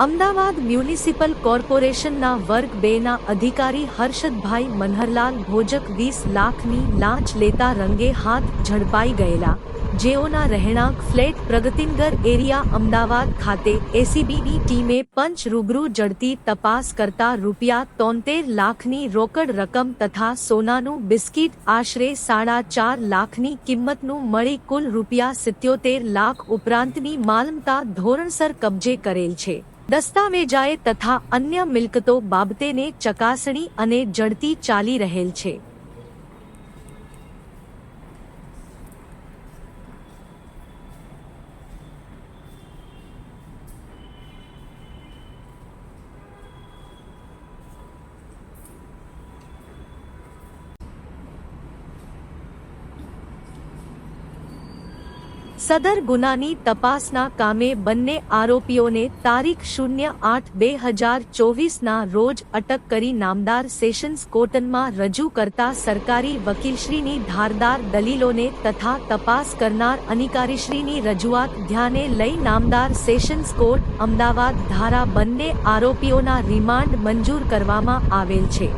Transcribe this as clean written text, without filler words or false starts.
Ahmedabad municipal કોર્પોરેશનના વર્ગ 2ના અધિકારી હર્ષદભાઈ મનહરલાલ ભોજક 20 લાખની લાંચ લેતા રંગે હાથ ઝડપાઈ ગયેલા, જેઓના રહેણાંક ફ્લેટ પ્રગતિનગર એરિયા અમદાવાદ ખાતે એસીબીની ટીમે પંચ રૂબરૂ ઝડપી તપાસ કરતા ₹73 લાખની રોકડ રકમ તથા સોનાનું બિસ્કીટ આશરે 4.5 લાખની કિંમતનું મળી કુલ ₹77 લાખ ઉપરાંતની માલમત્તા ધોરણસર કબજે કરેલ છે. દસ્તાવેજાએ તથા અન્ય મિલકતો બાબતેની ચકાસણી અને ઝડપી ચાલી રહેલ છે. સદર ગુનાની તપાસના કામે બંને આરોપીઓને તારીખ 08/2024ના રોજ અટક કરી નામદાર સેશન્સ કોર્ટમાં રજૂ કરતા સરકારી વકીલશ્રીની ધારદાર દલીલોને તથા તપાસ કરનાર અધિકારીશ્રીની રજૂઆત ધ્યાને લઈ નામદાર સેશન્સ કોર્ટ અમદાવાદ દ્વારા બંને આરોપીઓના રિમાન્ડ મંજૂર કરવામાં આવેલ છે.